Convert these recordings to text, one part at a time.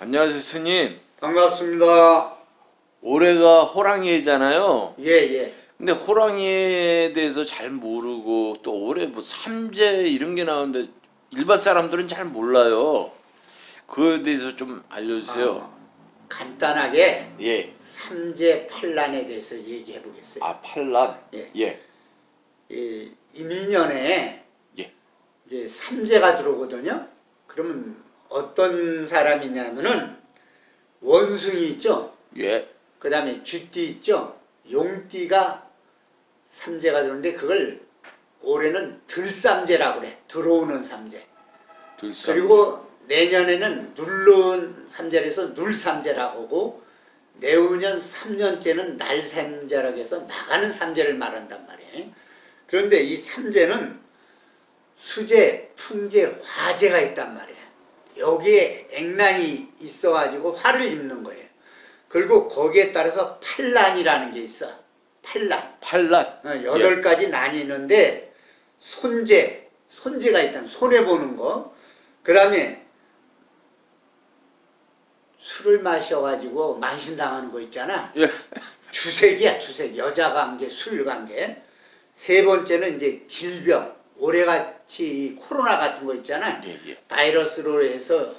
안녕하세요, 스님. 반갑습니다. 올해가 호랑이잖아요. 예. 근데 호랑이에 대해서 잘 모르고 또 올해 뭐 삼재 이런 게 나오는데 일반 사람들은 잘 몰라요. 그거에 대해서 좀 알려주세요. 간단하게 예. 삼재 팔란에 대해서 얘기해 보겠어요. 아, 팔란. 예. 예. 이 이민년에 예. 이제 삼재가 들어오거든요. 그러면 어떤 사람이냐면은 원숭이 있죠. 예. 그 다음에 쥐띠 있죠. 용띠가 삼재가 들어오는데 그걸 올해는 들삼재라고 그래. 들어오는 삼재. 들삼. 그리고 내년에는 눌러온 삼재에서 눌삼재라고 하고 내후년 3년째는 날삼재라고 해서 나가는 삼재를 말한단 말이에요. 그런데 이 삼재는 수재, 풍재, 화재가 있단 말이에요. 여기에 액난이 있어가지고 화를 입는 거예요. 그리고 거기에 따라서 팔란이라는 게 있어. 팔란. 팔란. 8가지 난이 있는데 손재가 있다면 손해보는 거. 그 다음에 술을 마셔가지고 만신당하는 거 있잖아. 예. 주색이야, 주색. 여자 관계, 술 관계. 세 번째는 이제 질병. 올해같이 코로나 같은 거 있잖아. 예. 바이러스로 해서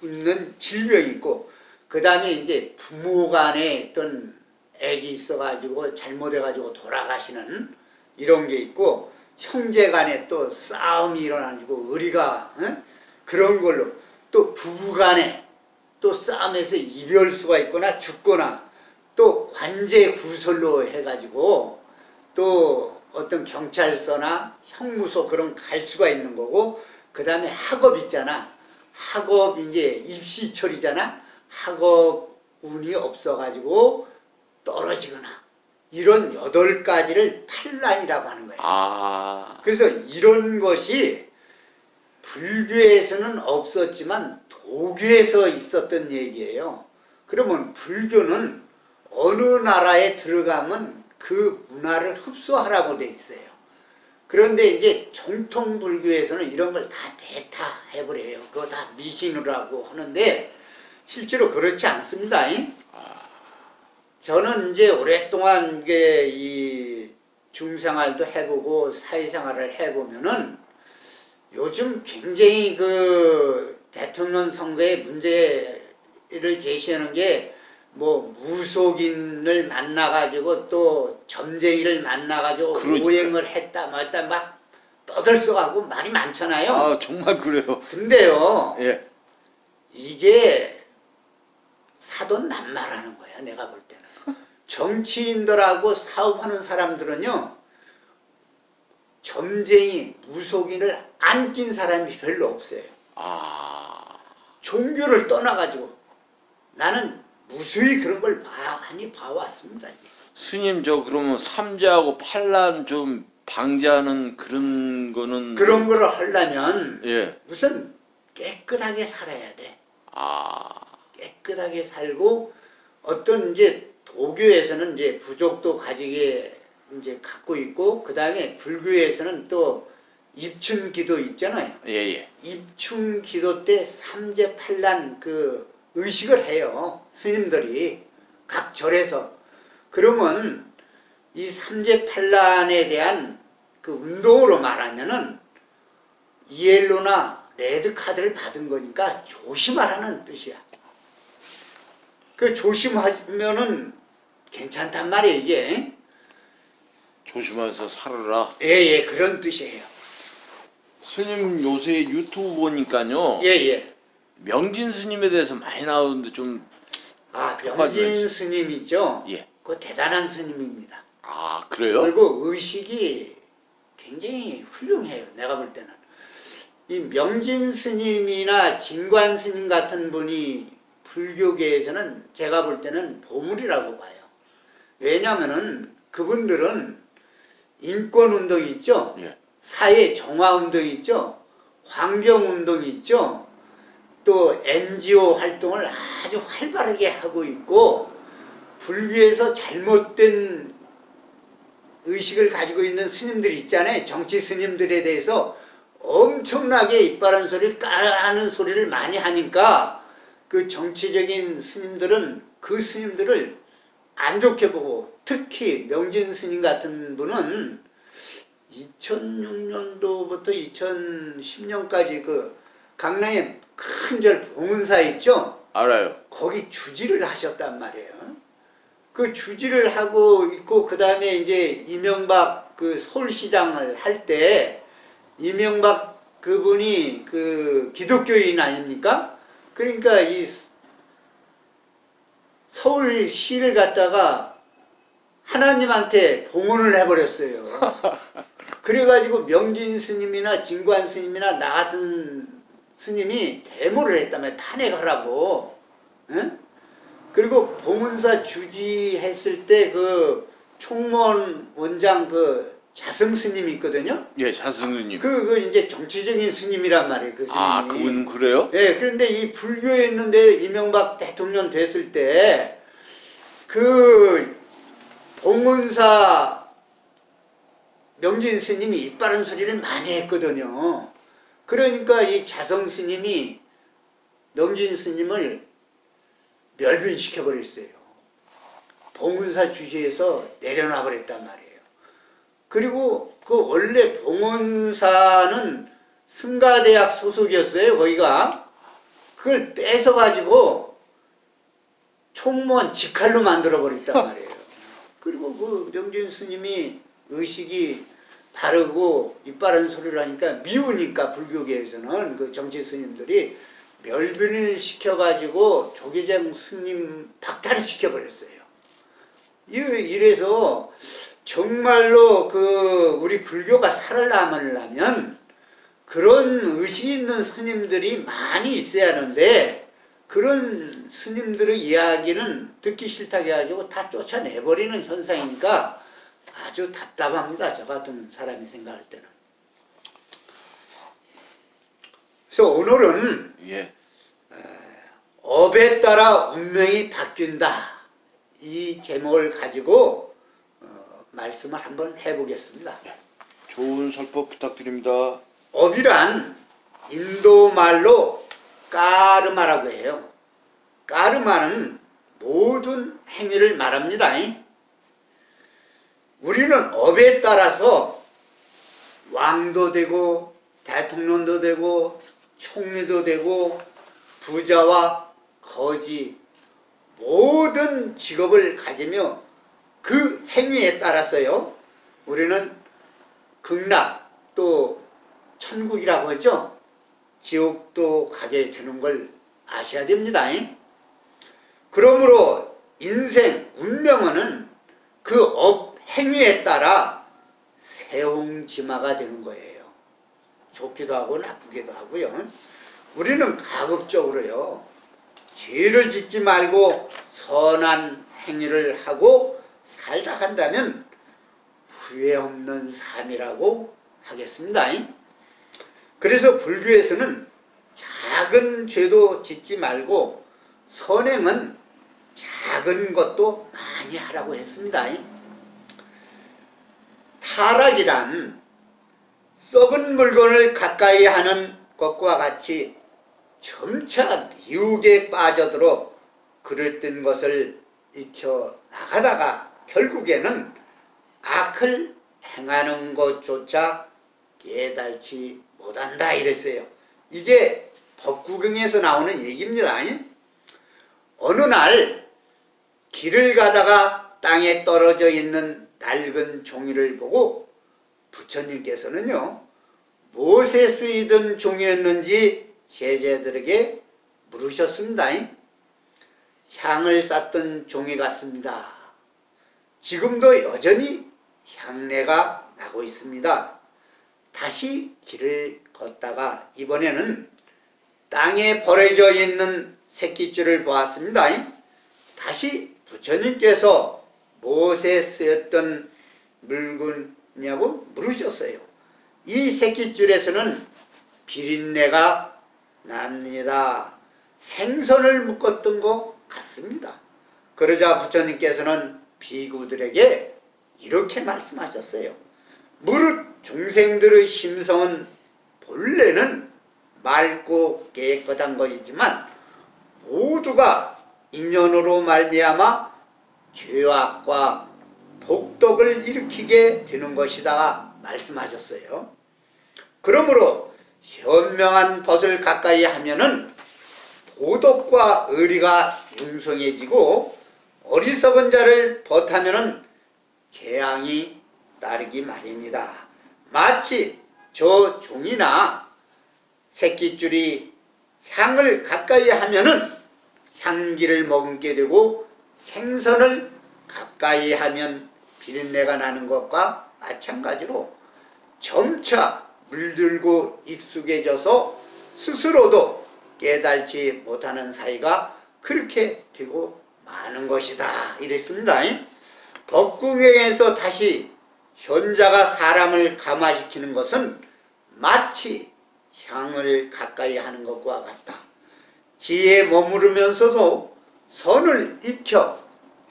있는 질병이 있고, 그 다음에 이제 부모 간에 어떤 애기 있어가지고 잘못해가지고 돌아가시는 이런 게 있고, 형제 간에 또 싸움이 일어나고 의리가 그런 걸로, 또 부부 간에 또 싸움에서 이별수가 있거나 죽거나, 또 관제 구설로 해가지고 또 어떤 경찰서나 형무소 그런 갈 수가 있는 거고, 그 다음에 학업 있잖아. 학업 이제 입시철이잖아. 학업 운이 없어가지고 떨어지거나, 이런 8가지를 팔란이라고 하는 거예요. 그래서 이런 것이 불교에서는 없었지만 도교에서 있었던 얘기예요. 그러면 불교는 어느 나라에 들어가면 그 문화를 흡수하라고 돼 있어요. 그런데 이제 정통 불교에서는 이런 걸 다 배타해버려요. 그거 다 미신이라고 하는데 실제로 그렇지 않습니다. 저는 이제 오랫동안 이 중생활도 해보고 사회생활을 해보면은 요즘 굉장히 그 대통령 선거에 문제를 제시하는 게 뭐 무속인을 만나가지고 또 점쟁이를 만나가지고 오행을 했다 뭐했다 막 떠들썩하고 말이 많잖아요. 아, 정말 그래요. 근데요. 예. 이게 사돈난말하는 거야, 내가 볼 때는. 정치인들하고 사업하는 사람들은요, 점쟁이, 무속인을 안 낀 사람이 별로 없어요. 종교를 떠나가지고 나는 무수히 그런 걸 많이 봐왔습니다. 스님, 저 그러면 삼재하고 팔란 좀 방지하는 그런 거는 그런 거를 하려면 예. 우선 깨끗하게 살아야 돼. 깨끗하게 살고, 어떤 이제 도교에서는 이제 부족도 가지게 이제 갖고 있고, 그 다음에 불교에서는 또 입춘기도 있잖아요. 예. 입춘기도 때 삼재팔란 그 의식을 해요. 스님들이 각 절에서. 그러면 이 삼재팔란에 대한 그 운동으로 말하면은 이엘로나 레드카드를 받은 거니까 조심하라는 뜻이야. 그 조심하면은 괜찮단 말이에요, 이게. 조심해서 살아라. 예, 그런 뜻이에요. 스님, 요새 유튜브 보니까요. 예. 명진 스님에 대해서 많이 나오는데 좀. 명진 스님이죠. 예. 그 대단한 스님입니다. 그래요? 그리고 의식이 굉장히 훌륭해요, 내가 볼 때는. 이 명진 스님이나 진관 스님 같은 분이 불교계에서는 제가 볼 때는 보물이라고 봐요. 왜냐면은 그분들은 인권운동이 있죠. 예. 사회 정화운동이 있죠. 환경운동이 있죠. 또 NGO 활동을 아주 활발하게 하고 있고, 불교에서 잘못된 의식을 가지고 있는 스님들이 있잖아요. 정치 스님들에 대해서 엄청나게 이빨한 소리를 까는 소리를 많이 하니까 그 정치적인 스님들은 그 스님들을 안 좋게 보고, 특히 명진 스님 같은 분은 2006년도부터 2010년까지 그 강남에 큰 절 봉은사 있죠? 알아요. 거기 주지를 하셨단 말이에요. 그 주지를 하고 있고, 그 다음에 이제 이명박 그 서울시장을 할 때, 이명박 그분이 그 기독교인 아닙니까? 그러니까 이 서울시를 갖다가 하나님한테 봉헌을 해버렸어요. 그래가지고 명진 스님이나 진관 스님이나 나 같은 스님이 데모를 했다며, 탄핵하라고. 응? 그리고 봉은사 주지했을 때 그 총무원 원장 그 자승 스님이 있거든요. 예, 자승우님. 그 이제 정치적인 스님이란 말이에요. 그 스님이. 아, 그분 그래요? 예, 그런데 이 불교에 있는데 이명박 대통령 됐을 때 그 봉은사 명진 스님이 이빠른 소리를 많이 했거든요. 그러니까 이 자성 스님이 명진 스님을 멸변시켜 버렸어요. 봉은사 주지에서 내려놔 버렸단 말이에요. 그리고 그 원래 봉은사는 승가대학 소속이었어요. 거기가 그걸 뺏어 가지고 총무원 직할로 만들어 버렸단 말이에요. 그리고 그 명진 스님이 의식이 바르고 이빠른 소리를 하니까 미우니까, 불교계에서는 그 정치 스님들이 멸변을 시켜가지고 조계종 스님 박탈을 시켜버렸어요. 이래서 정말로 그 우리 불교가 살아남으려면 그런 의식 있는 스님들이 많이 있어야 하는데, 그런 스님들의 이야기는 듣기 싫다고 해가지고 다 쫓아내버리는 현상이니까 아주 답답합니다. 저 같은 사람이 생각할 때는. 그래서 오늘은 예. 업에 따라 운명이 바뀐다, 이 제목을 가지고 말씀을 한번 해보겠습니다. 좋은 설법 부탁드립니다. 업이란 인도 말로 까르마라고 해요. 까르마는 모든 행위를 말합니다. 우리는 업에 따라서 왕도 되고 대통령도 되고 총리도 되고 부자와 거지, 모든 직업을 가지며 그 행위에 따라서요, 우리는 극락 또 천국이라고 하죠. 지옥도 가게 되는 걸 아셔야 됩니다. 그러므로 인생, 운명은 그 업 행위에 따라 세옹지마가 되는 거예요. 좋기도 하고 나쁘기도 하고요. 우리는 가급적으로요, 죄를 짓지 말고 선한 행위를 하고 살다 한다면 후회 없는 삶이라고 하겠습니다. 그래서 불교에서는 작은 죄도 짓지 말고 선행은 작은 것도 많이 하라고 했습니다. 타락이란 썩은 물건을 가까이 하는 것과 같이 점차 미혹에 빠져들어 그릇된 것을 익혀 나가다가 결국에는 악을 행하는 것조차 깨달지 못한다, 이랬어요. 이게 법구경에서 나오는 얘기입니다. 어느 날 길을 가다가 땅에 떨어져 있는 낡은 종이를 보고 부처님께서는요, 무엇에 쓰이던 종이였는지 제자들에게 물으셨습니다. 향을 쌌던 종이 같습니다. 지금도 여전히 향내가 나고 있습니다. 다시 길을 걷다가 이번에는 땅에 버려져 있는 새끼줄을 보았습니다. 다시 부처님께서 무엇에 쓰였던 물건이냐고 물으셨어요. 이 새끼줄에서는 비린내가 납니다. 생선을 묶었던 것 같습니다. 그러자 부처님께서는 비구들에게 이렇게 말씀하셨어요. 무릇 중생들의 심성은 본래는 맑고 깨끗한 것이지만 모두가 인연으로 말미암아 죄악과 복덕을 일으키게 되는 것이다 말씀하셨어요. 그러므로 현명한 벗을 가까이 하면은 도덕과 의리가 융성해지고 어리석은 자를 벗하면은 재앙이 따르기 마련이다. 마치 저 종이나 새끼줄이 향을 가까이 하면은 향기를 머금게 되고 생선을 가까이 하면 비린내가 나는 것과 마찬가지로 점차 물들고 익숙해져서 스스로도 깨달지 못하는 사이가 그렇게 되고 마는 것이다 이랬습니다. 법궁행에서 다시 현자가 사람을 감화시키는 것은 마치 향을 가까이 하는 것과 같다. 지혜에 머무르면서도 선을 익혀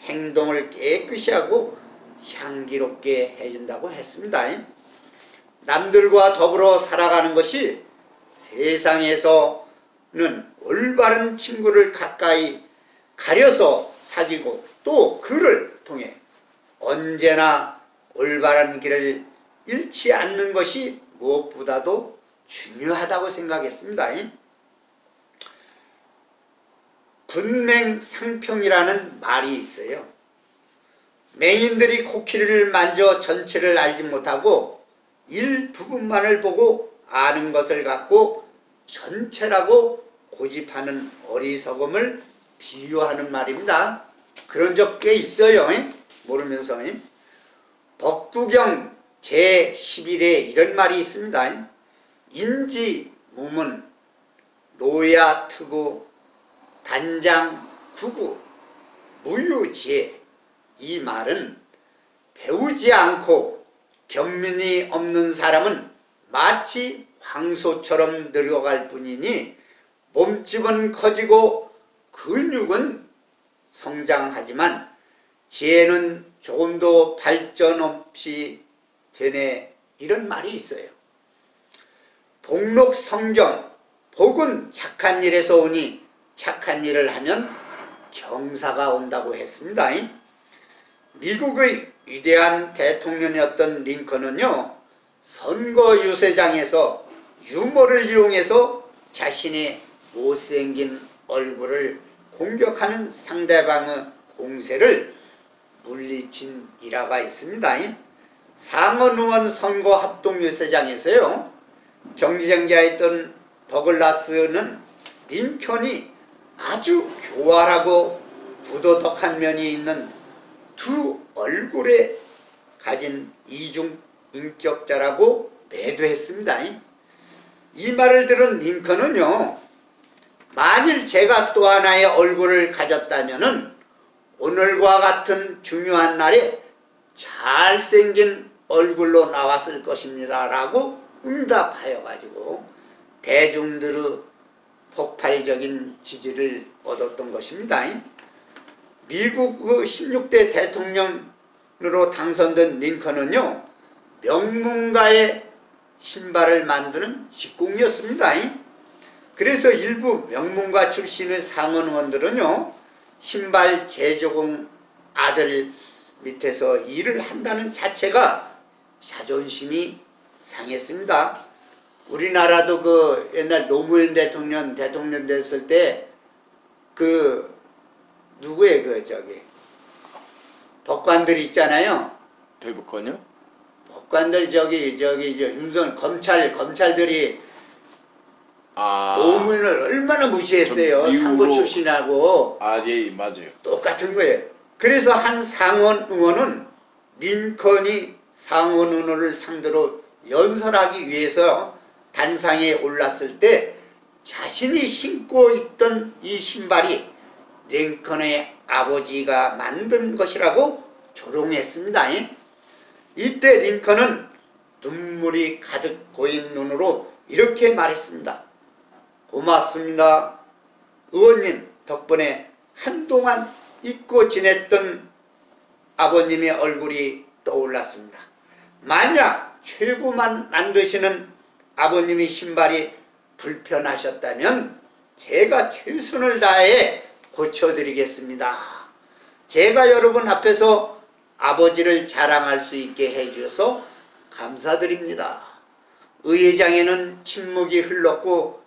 행동을 깨끗이 하고 향기롭게 해준다고 했습니다. 남들과 더불어 살아가는 것이 세상에서는 올바른 친구를 가까이 가려서 사귀고 또 그를 통해 언제나 올바른 길을 잃지 않는 것이 무엇보다도 중요하다고 생각했습니다. 군맹상평이라는 말이 있어요. 맹인들이 코끼리를 만져 전체를 알지 못하고 일부분만을 보고 아는 것을 갖고 전체라고 고집하는 어리석음을 비유하는 말입니다. 그런 적 꽤 있어요. 모르면서. 법구경 제11에 이런 말이 있습니다. 인지, 무문, 노야, 투구, 단장, 구구, 무유지혜. 이 말은 배우지 않고 견민이 없는 사람은 마치 황소처럼 늙어갈 뿐이니 몸집은 커지고 근육은 성장하지만 지혜는 조금도 발전 없이 되네 이런 말이 있어요. 복록 성경 복은 착한 일에서 오니 착한 일을 하면 경사가 온다고 했습니다. 미국의 위대한 대통령이었던 링컨은요, 선거 유세장에서 유머를 이용해서 자신의 못생긴 얼굴을 공격하는 상대방의 공세를 물리친 일화가 있습니다. 상원 의원 선거 합동 유세장에서요, 경쟁자였던 더글라스는 링컨이 아주 교활하고 부도덕한 면이 있는 두 얼굴에 가진 이중 인격자라고 매도했습니다. 이 말을 들은 링컨은요, 만일 제가 또 하나의 얼굴을 가졌다면은 오늘과 같은 중요한 날에 잘생긴 얼굴로 나왔을 것입니다 라고 응답하여 가지고 대중들의 폭발적인 지지를 얻었던 것입니다. 미국 16대 대통령으로 당선된 링컨은요, 명문가의 신발을 만드는 직공이었습니다. 그래서 일부 명문가 출신의 상원 의원들은요, 신발 제조공 아들 밑에서 일을 한다는 자체가 자존심이 상했습니다. 우리나라도 그 옛날 노무현 대통령 됐을 때 누구의 법관들 있잖아요. 대법관이요? 법관들 윤선 검찰들이 노무현을 얼마나 무시했어요. 상고 출신하고. 예, 맞아요. 똑같은 거예요. 그래서 한 상원 의원은 링컨이 상원 의원을 상대로 연설하기 위해서 단상에 올랐을 때 자신이 신고 있던 이 신발이 링컨의 아버지가 만든 것이라고 조롱했습니다. 이때 링컨은 눈물이 가득 고인 눈으로 이렇게 말했습니다. 고맙습니다. 의원님 덕분에 한동안 잊고 지냈던 아버님의 얼굴이 떠올랐습니다. 만약 최고만 만드시는 아버님의 신발이 불편하셨다면 제가 최선을 다해 고쳐드리겠습니다. 제가 여러분 앞에서 아버지를 자랑할 수 있게 해주셔서 감사드립니다. 의회장에는 침묵이 흘렀고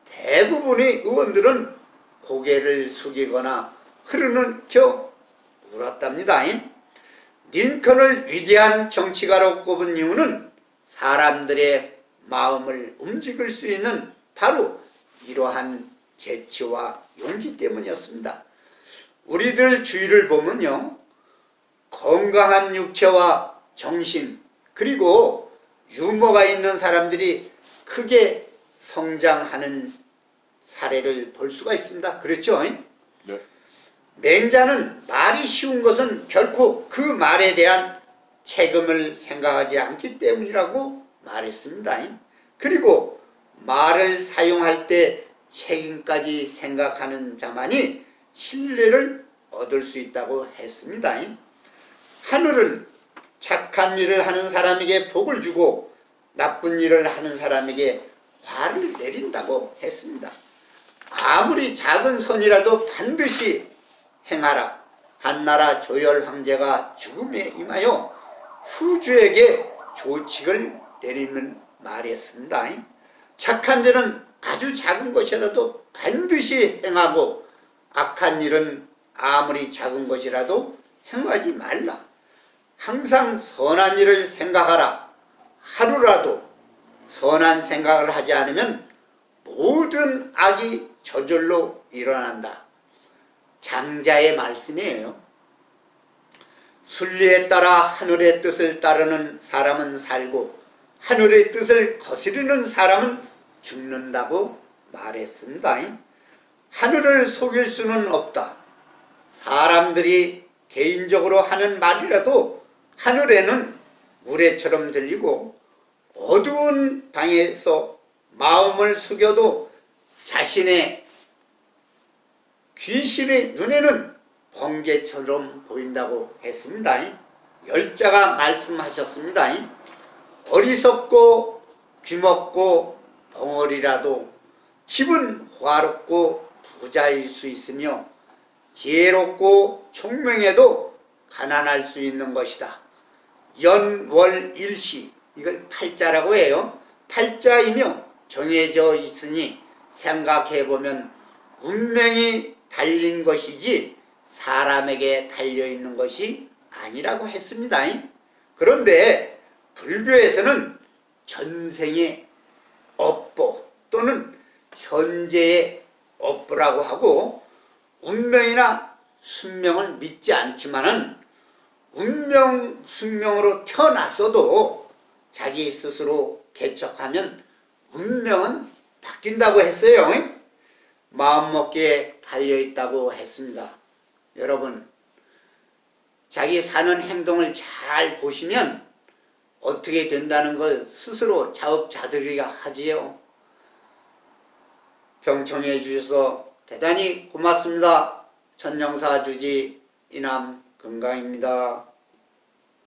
대부분의 의원들은 고개를 숙이거나 흐르는 겨 울었답니다. 링컨을 위대한 정치가로 꼽은 이유는 사람들의 마음을 움직일 수 있는 바로 이러한 재치와 용기 때문이었습니다. 우리들 주위를 보면요, 건강한 육체와 정신 그리고 유머가 있는 사람들이 크게 성장하는 사례를 볼 수가 있습니다. 그렇죠? 네. 맹자는 말이 쉬운 것은 결코 그 말에 대한 책임을 생각하지 않기 때문이라고 말했습니다. 그리고 말을 사용할 때 책임까지 생각하는 자만이 신뢰를 얻을 수 있다고 했습니다. 하늘은 착한 일을 하는 사람에게 복을 주고 나쁜 일을 하는 사람에게 화를 내린다고 했습니다. 아무리 작은 선이라도 반드시 행하라. 한나라 조열 황제가 죽음에 임하여 후주에게 조칙을 내리는 말이었습니다. 착한 일은 아주 작은 것이라도 반드시 행하고 악한 일은 아무리 작은 것이라도 행하지 말라. 항상 선한 일을 생각하라. 하루라도 선한 생각을 하지 않으면 모든 악이 저절로 일어난다. 장자의 말씀이에요. 순리에 따라 하늘의 뜻을 따르는 사람은 살고 하늘의 뜻을 거스르는 사람은 죽는다고 말했습니다. 하늘을 속일 수는 없다. 사람들이 개인적으로 하는 말이라도 하늘에는 우레처럼 들리고 어두운 방에서 마음을 숙여도 자신의 귀신의 눈에는 번개처럼 보인다고 했습니다. 열자가 말씀하셨습니다. 어리석고 귀먹고 벙어리라도 집은 화롭고 부자일 수 있으며 지혜롭고 총명해도 가난할 수 있는 것이다. 연월일시, 이걸 팔자라고 해요. 팔자이며 정해져 있으니 생각해보면 운명이 달린 것이지 사람에게 달려있는 것이 아니라고 했습니다. 그런데 불교에서는 전생의 업보 또는 현재의 업보라고 하고 운명이나 숙명을 믿지 않지만은 운명, 숙명으로 태어났어도 자기 스스로 개척하면 운명은 바뀐다고 했어요. 마음먹기에 달려있다고 했습니다. 여러분, 자기 사는 행동을 잘 보시면 어떻게 된다는 걸 스스로 자업자득이라 하지요. 경청해 주셔서 대단히 고맙습니다. 천영사 주지 이남 건강입니다.